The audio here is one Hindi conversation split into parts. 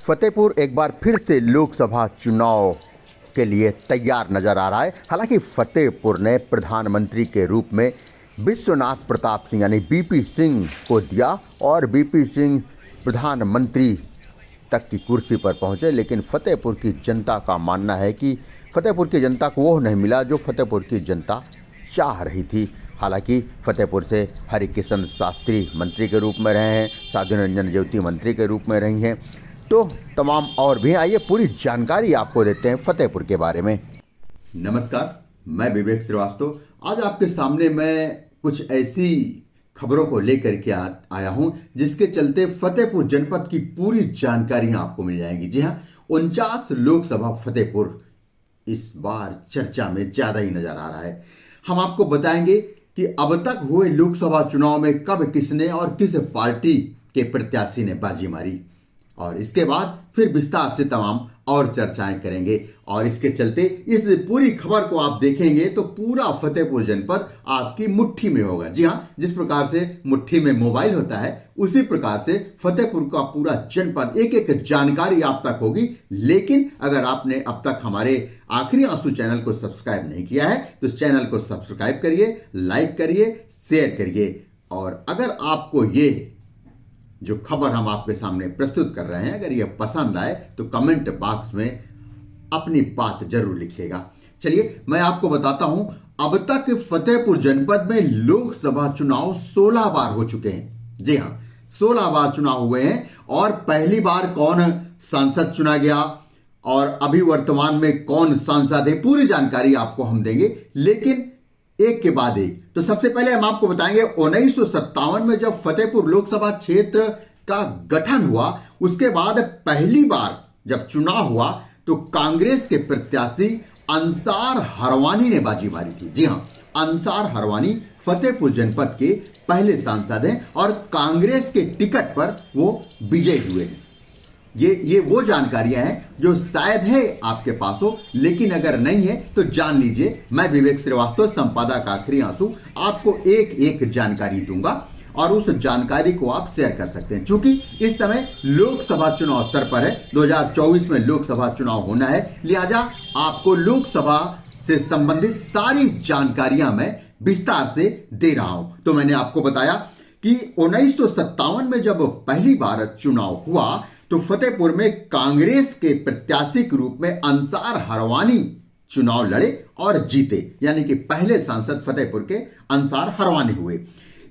फतेहपुर एक बार फिर से लोकसभा चुनाव के लिए तैयार नजर आ रहा है। हालांकि फतेहपुर ने प्रधानमंत्री के रूप में विश्वनाथ प्रताप सिंह यानी बीपी सिंह को दिया और बीपी सिंह प्रधानमंत्री तक की कुर्सी पर पहुंचे। लेकिन फतेहपुर की जनता का मानना है कि फतेहपुर की जनता को वो नहीं मिला जो फतेहपुर की जनता चाह रही थी। हालांकि फतेहपुर से हरिकिशन शास्त्री मंत्री के रूप में रहे हैं, साधु रंजन ज्योति मंत्री के रूप में रही हैं, तो तमाम और भी। आइए पूरी जानकारी आपको देते हैं फतेहपुर के बारे में। नमस्कार, मैं विवेक श्रीवास्तव। आज आपके सामने मैं कुछ ऐसी खबरों को लेकर के आया हूं जिसके चलते फतेहपुर जनपद की पूरी जानकारियां आपको मिल जाएंगी। जी हां, 49 लोकसभा फतेहपुर इस बार चर्चा में ज्यादा ही नजर आ रहा है। हम आपको बताएंगे कि अब तक हुए लोकसभा चुनाव में कब किसने और किस पार्टी के प्रत्याशी ने बाजी मारी, और इसके बाद फिर विस्तार से तमाम और चर्चाएं करेंगे। और इसके चलते इस पूरी खबर को आप देखेंगे तो पूरा फतेहपुर जनपद आपकी मुट्ठी में होगा। जी हां, जिस प्रकार से मुट्ठी में मोबाइल होता है उसी प्रकार से फतेहपुर का पूरा जनपद एक एक जानकारी आप तक होगी। लेकिन अगर आपने अब तक हमारे आखिरी आंसू चैनल को सब्सक्राइब नहीं किया है तो इस चैनल को सब्सक्राइब करिए, लाइक करिए, शेयर करिए। और अगर आपको ये जो खबर हम आपके सामने प्रस्तुत कर रहे हैं अगर ये पसंद आए तो कमेंट बॉक्स में अपनी बात जरूर लिखिएगा। चलिए मैं आपको बताता हूं, अब तक फतेहपुर जनपद में लोकसभा चुनाव 16 बार हो चुके हैं। जी हां, 16 बार चुनाव हुए हैं। और पहली बार कौन सांसद चुना गया और अभी वर्तमान में कौन सांसद है, पूरी जानकारी आपको हम देंगे, लेकिन एक के बाद एक। तो सबसे पहले हम आपको बताएंगे 1957 में जब फतेहपुर लोकसभा क्षेत्र का गठन हुआ, उसके बाद पहली बार जब चुनाव हुआ तो कांग्रेस के प्रत्याशी अंसार हरवानी ने बाजी मारी थी। जी हां, अंसार हरवानी फतेहपुर जनपद के पहले सांसद हैं और कांग्रेस के टिकट पर वो विजयी हुए हैं। ये वो जानकारियां हैं जो शायद है आपके पास हो, लेकिन अगर नहीं है तो जान लीजिए। मैं विवेक श्रीवास्तव, संपादक आखिरी आंसू, आपको एक एक जानकारी दूंगा और उस जानकारी को आप शेयर कर सकते हैं। क्योंकि इस समय लोकसभा चुनाव सर पर है, 2024 में लोकसभा चुनाव होना है, लिहाजा आपको लोकसभा से संबंधित सारी जानकारियां मैं विस्तार से दे रहा हूं। तो मैंने आपको बताया कि 1957 में जब पहली बार चुनाव हुआ तो फतेहपुर में कांग्रेस के प्रत्याशी के रूप में अंसार हरवानी चुनाव लड़े और जीते, यानी कि पहले सांसद फतेहपुर के अंसार हरवानी हुए।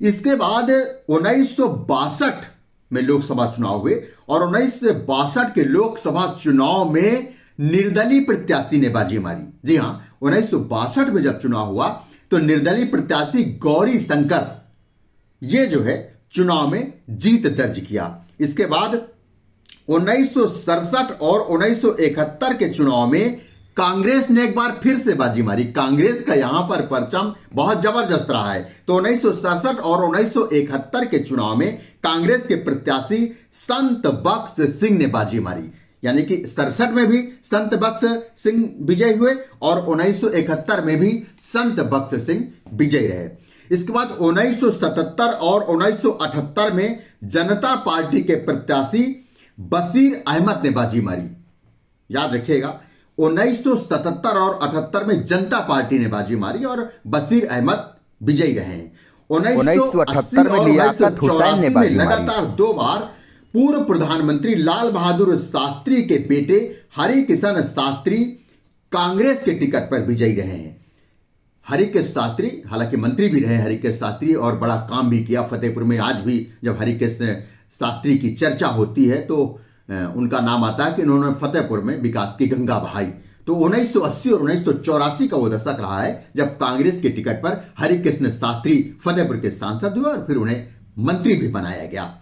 इसके बाद 1962 में लोकसभा चुनाव हुए और 1962 के लोकसभा चुनाव में निर्दलीय प्रत्याशी ने बाजी मारी। जी हां, 1962 में जब चुनाव हुआ तो निर्दलीय प्रत्याशी गौरी शंकर ये जो है चुनाव में जीत दर्ज किया। इसके बाद 1967 और 1971 के चुनाव में कांग्रेस ने एक बार फिर से बाजी मारी। कांग्रेस का यहां पर परचम बहुत जबरदस्त रहा है। तो 1967 और 1971 के चुनाव में कांग्रेस के प्रत्याशी संत बख्श सिंह ने बाजी मारी, यानी कि 67 में भी संत बख्श सिंह विजयी हुए और 1971 में भी संत बख्श सिंह विजयी रहे। इसके बाद 1977 और 1978 में जनता पार्टी के प्रत्याशी बशीर अहमद ने बाजी मारी। याद रखिएगा, 1977 और 78 में जनता पार्टी ने बाजी मारी और बशीर अहमद विजयी रहे हैं। 1978 में लियाकत हुसैन ने बाजी मारी। लगातार 2 बार पूर्व प्रधानमंत्री लाल बहादुर शास्त्री के बेटे हरिकिशन शास्त्री कांग्रेस के टिकट पर विजयी रहे हैं। हरिकिशन शास्त्री हालांकि मंत्री भी रहे हरिकिशन शास्त्री और बड़ा काम भी किया फतेहपुर में। आज भी जब हरिकिशन शास्त्री की चर्चा होती है तो उनका नाम आता है कि उन्होंने फतेहपुर में विकास की गंगा बहाई। तो 1980 और 1984 का वो दशक रहा है जब कांग्रेस के टिकट पर हरिकिशन शास्त्री फतेहपुर के सांसद हुए और फिर उन्हें मंत्री भी बनाया गया।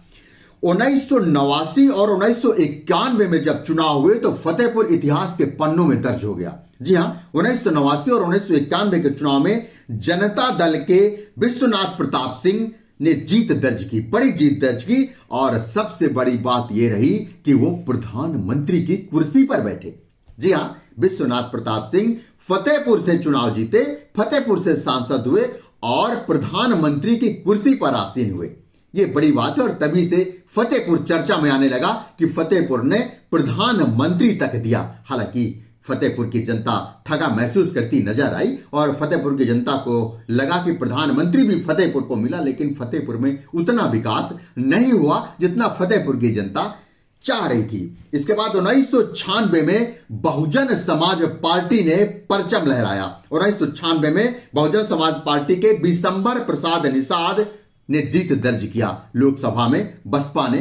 1989 और 1991 में जब चुनाव हुए तो फतेहपुर इतिहास के पन्नों में दर्ज हो गया। जी हां, 1989 और 1991 के चुनाव में जनता दल के विश्वनाथ प्रताप सिंह ने जीत दर्ज की, बड़ी जीत दर्ज की। और सबसे बड़ी बात यह रही कि वो प्रधानमंत्री की कुर्सी पर बैठे। जी हां, विश्वनाथ प्रताप सिंह फतेहपुर से चुनाव जीते, फतेहपुर से सांसद हुए और प्रधानमंत्री की कुर्सी पर आसीन हुए। ये बड़ी बात है और तभी से फतेहपुर चर्चा में आने लगा कि फतेहपुर ने प्रधानमंत्री तक दिया। हालांकि फतेहपुर की जनता ठगा महसूस करती नजर आई और फतेहपुर की जनता को लगा कि प्रधानमंत्री भी फतेहपुर को मिला, लेकिन फतेहपुर में उतना विकास नहीं हुआ जितना फतेहपुर की जनता चाह रही थी। इसके बाद 1996 में बहुजन समाज पार्टी ने परचम लहराया। 1996 में बहुजन समाज पार्टी के बिशंबर प्रसाद निषाद ने जीत दर्ज किया। लोकसभा में बसपा ने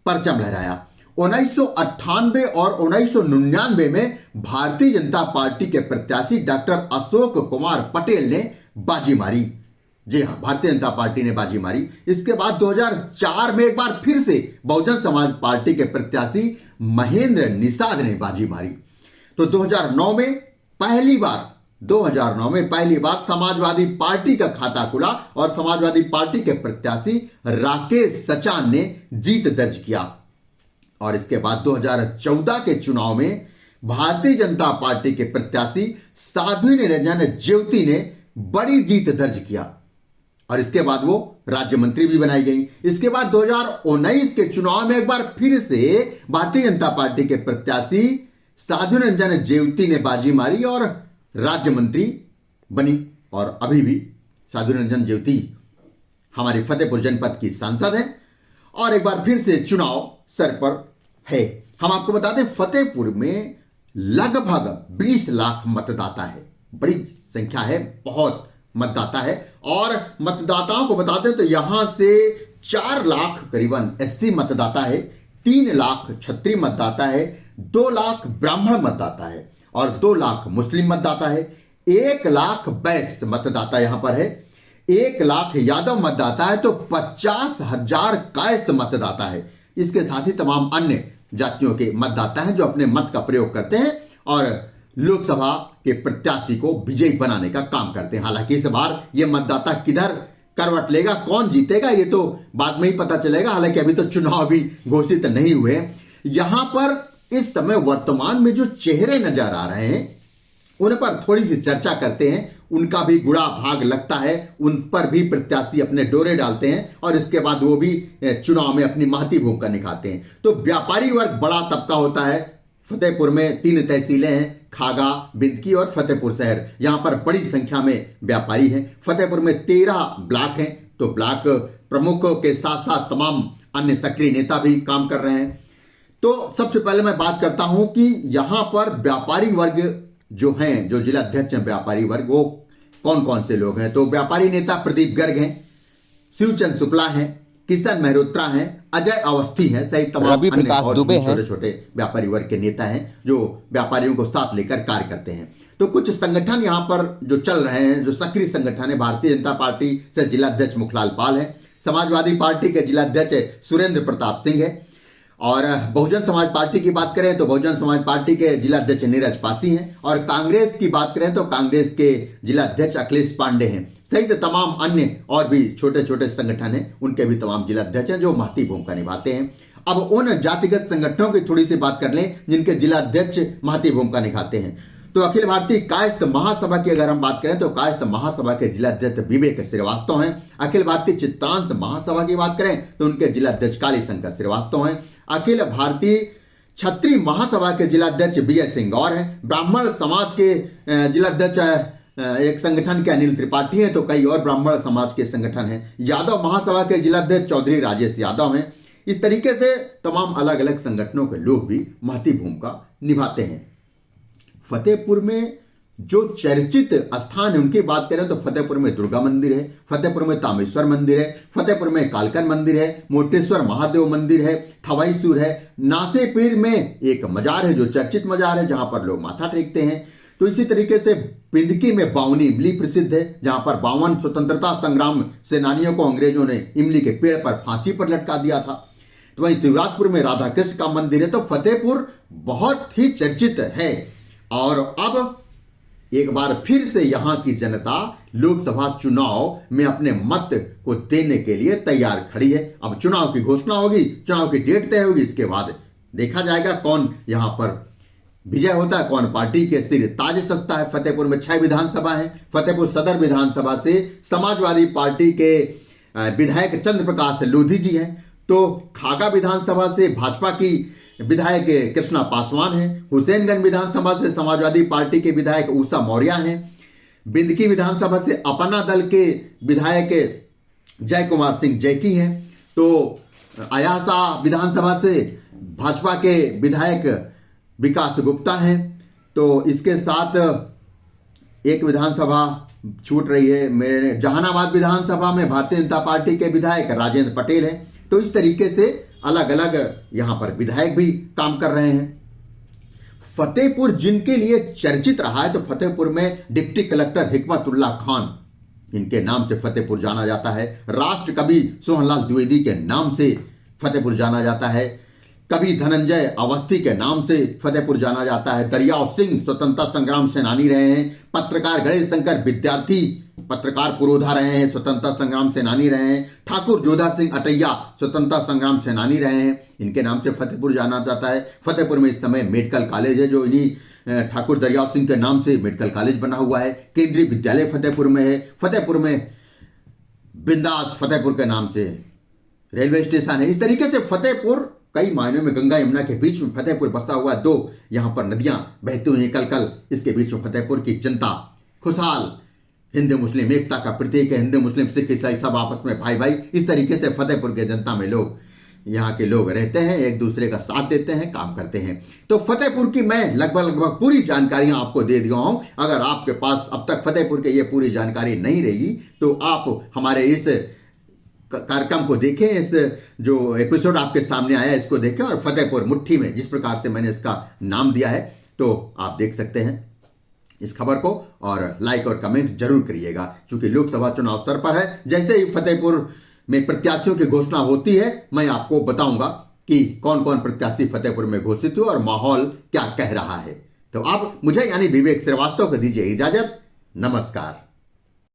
परचम लहराया। 1998 और 1999 में भारतीय जनता पार्टी के प्रत्याशी डॉक्टर अशोक कुमार पटेल ने बाजी मारी। जी हां, भारतीय जनता पार्टी ने बाजी मारी। इसके बाद 2004 में एक बार फिर से बहुजन समाज पार्टी के प्रत्याशी महेंद्र निषाद ने बाजी मारी। तो 2009 में पहली बार समाजवादी पार्टी का खाता खुला और समाजवादी पार्टी के प्रत्याशी राकेश सचान ने जीत दर्ज किया। और इसके बाद 2014 के चुनाव में भारतीय जनता पार्टी के प्रत्याशी साध्वी निरंजन ज्योति ने बड़ी जीत दर्ज किया और इसके बाद वो राज्य मंत्री भी बनाई गई। इसके बाद 2019 के चुनाव में एक बार फिर से भारतीय जनता पार्टी के प्रत्याशी साध्वी निरंजन ज्योति ने बाजी मारी और राज्य मंत्री बनी और अभी भी साध्वी निरंजन ज्योति हमारे फतेहपुर जनपद की सांसद है और एक बार फिर से चुनाव सर पर है। हम आपको बता दें फतेहपुर में लगभग 20 लाख मतदाता है। बड़ी संख्या है, बहुत मतदाता है। और मतदाताओं को बता दें तो यहां से 4 लाख करीबन SC मतदाता है, 3 लाख क्षत्रिय मतदाता है, 2 लाख ब्राह्मण मतदाता है और 2 लाख मुस्लिम मतदाता है, 1 लाख वैश्य मतदाता यहां पर है, 1 लाख यादव मतदाता है, तो 50,000 कायस्थ मतदाता है। इसके साथ ही तमाम अन्य जातियों के मतदाता हैं जो अपने मत का प्रयोग करते हैं और लोकसभा के प्रत्याशी को विजयी बनाने का काम करते हैं। हालांकि इस बार यह मतदाता किधर करवट लेगा, कौन जीतेगा, ये तो बाद में ही पता चलेगा। हालांकि अभी तो चुनाव भी घोषित नहीं हुए। यहां पर इस समय वर्तमान में जो चेहरे नजर आ रहे हैं उन पर थोड़ी सी चर्चा करते हैं। उनका भी गुड़ा भाग लगता है, उन पर भी प्रत्याशी अपने डोरे डालते हैं और इसके बाद वो भी चुनाव में अपनी महती भूमिका निभाते हैं। तो व्यापारी वर्ग बड़ा तबका होता है। फतेहपुर में 3 तहसीलें हैं, खागा, बिंदकी और फतेहपुर शहर। यहां पर बड़ी संख्या में व्यापारी हैं। फतेहपुर में 13 ब्लॉक हैं, तो ब्लॉक प्रमुखों के साथ साथ तमाम अन्य सक्रिय नेता भी काम कर रहे हैं। तो सबसे पहले मैं बात करता हूं कि यहां पर व्यापारी वर्ग जो हैं, जो जिला अध्यक्ष हैं व्यापारी वर्ग, वो कौन कौन से लोग हैं। तो व्यापारी नेता प्रदीप गर्ग हैं, शिवचंद शुक्ला हैं, किशन मेहरोत्रा हैं, अजय अवस्थी हैं, सहित तमाम अन्य और छोटे छोटे व्यापारी वर्ग के नेता हैं जो व्यापारियों को साथ लेकर कार्य करते हैं। तो कुछ संगठन यहां पर जो चल रहे हैं, जो सक्रिय संगठन है, भारतीय जनता पार्टी से जिला अध्यक्ष मुखलाल पाल है, समाजवादी पार्टी के जिला अध्यक्ष सुरेंद्र प्रताप सिंह है और बहुजन समाज पार्टी की बात करें तो बहुजन समाज पार्टी के जिला अध्यक्ष नीरज पासी हैं और कांग्रेस की बात करें तो कांग्रेस के जिला अध्यक्ष अखिलेश पांडे हैं, सहित तमाम अन्य और भी छोटे छोटे संगठन हैं, उनके भी तमाम जिला अध्यक्ष हैं जो महती भूमिका निभाते हैं। अब उन जातिगत संगठनों की थोड़ी सी बात कर लें जिनके जिला अध्यक्ष महती भूमिका निभाते हैं। तो अखिल भारतीय कायस्थ महासभा की अगर हम बात करें तो कायस्थ महासभा के जिला अध्यक्ष विवेक श्रीवास्तव हैं। अखिल भारतीय चित्रांश महासभा की बात करें तो उनके जिला अध्यक्ष काली शंकर श्रीवास्तव हैं। अखिल भारतीय क्षत्रिय महासभा के जिला अध्यक्ष विजय सिंह गौर हैं। ब्राह्मण समाज के जिला अध्यक्ष एक संगठन के अनिल त्रिपाठी हैं, तो कई और ब्राह्मण समाज के संगठन हैं। यादव महासभा के जिला अध्यक्ष चौधरी राजेश यादव हैं। इस तरीके से तमाम अलग अलग संगठनों के लोग भी महती भूमिका निभाते हैं। फतेहपुर में जो चर्चित स्थान है उनकी बात करें तो फतेहपुर में दुर्गा मंदिर है, फतेहपुर में तामेश्वर मंदिर है, फतेहपुर में कालकन मंदिर है, मोटेश्वर महादेव मंदिर है, थवाईसुर है, नासेपीर में एक मजार है जो चर्चित मजार है जहां पर लोग माथा टेकते हैं। तो इसी तरीके से बिंदकी में बावनी इमली प्रसिद्ध है जहां पर 52 स्वतंत्रता संग्राम सेनानियों को अंग्रेजों ने इमली के पेड़ पर फांसी पर लटका दिया था। तो वहीं शिवराजपुर में राधा कृष्ण का मंदिर है। तो फतेहपुर बहुत ही चर्चित है और अब एक बार फिर से यहां की जनता लोकसभा चुनाव में अपने मत को देने के लिए तैयार खड़ी है। अब चुनाव की घोषणा होगी, चुनाव की डेट तय होगी, इसके बाद देखा जाएगा कौन यहां पर विजय होता है, कौन पार्टी के सिर ताज सजता है। फतेहपुर में 6 विधानसभा है। फतेहपुर सदर विधानसभा से समाजवादी पार्टी के विधायक चंद्र प्रकाश लोधी जी हैं, तो खागा विधानसभा से भाजपा की विधायक कृष्णा पासवान हैं, हुसैनगंज विधानसभा से समाजवादी पार्टी के विधायक उषा मौर्य हैं, बिंदकी विधानसभा से अपना दल के विधायक जय कुमार सिंह जैकी हैं, तो अयासा विधानसभा से भाजपा के विधायक विकास गुप्ता हैं। तो इसके साथ एक विधानसभा छूट रही है, मेरे जहानाबाद विधानसभा में भारतीय जनता पार्टी के विधायक राजेंद्र पटेल हैं। तो इस तरीके से अलग अलग यहां पर विधायक भी काम कर रहे हैं। फतेहपुर जिनके लिए चर्चित रहा है, तो फतेहपुर में डिप्टी कलेक्टर हिकमतुल्लाह खान, इनके नाम से फतेहपुर जाना जाता है। राष्ट्र कवि सोहनलाल द्विवेदी के नाम से फतेहपुर जाना जाता है। कवि धनंजय अवस्थी के नाम से फतेहपुर जाना जाता है। दरियाव सिंह स्वतंत्रता संग्राम सेनानी रहे हैं। पत्रकार गणेश शंकर विद्यार्थी पत्रकार पुरोधा रहे हैं, स्वतंत्रता संग्राम सेनानी रहे हैं। ठाकुर जोधा सिंह अटैया स्वतंत्रता संग्राम सेनानी रहे हैं, इनके नाम से फतेहपुर जाना जाता है। फतेहपुर में इस समय मेडिकल कॉलेज है, जो इन्हीं ठाकुर दरियाव सिंह के नाम से मेडिकल कॉलेज बना हुआ है। केंद्रीय विद्यालय फतेहपुर में है। फतेहपुर में बिंदास फतेहपुर के नाम से रेलवे स्टेशन है। इस तरीके से फतेहपुर कई मायनों में गंगा यमुना के बीच में फतेहपुर बसा हुआ, दो यहां पर नदियां बहती हुई कल कल, इसके बीच में फतेहपुर की जनता खुशहाल, हिंदू मुस्लिम एकता का प्रतीक है। हिंदू मुस्लिम सिख ईसाई सब आपस में भाई भाई, इस तरीके से फतेहपुर के जनता में लोग, यहाँ के लोग रहते हैं, एक दूसरे का साथ देते हैं, काम करते हैं। तो फतेहपुर की मैं लगभग पूरी जानकारियां आपको दे दिया हूं। अगर आपके पास अब तक फतेहपुर की ये पूरी जानकारी नहीं रही, तो आप हमारे इस कार्यक्रम को देखें, इस जो एपिसोड आपके सामने आया इसको देखें, और फतेहपुर मुट्ठी में जिस प्रकार से मैंने इसका नाम दिया है, तो आप देख सकते हैं इस खबर को, और लाइक और कमेंट जरूर करिएगा, क्योंकि लोकसभा चुनाव स्तर पर है। जैसे ही फतेहपुर में प्रत्याशियों की घोषणा होती है, मैं आपको बताऊंगा कि कौन कौन प्रत्याशी फतेहपुर में घोषित हुए और माहौल क्या कह रहा है। तो अब मुझे यानी विवेक श्रीवास्तव को दीजिए इजाजत। नमस्कार।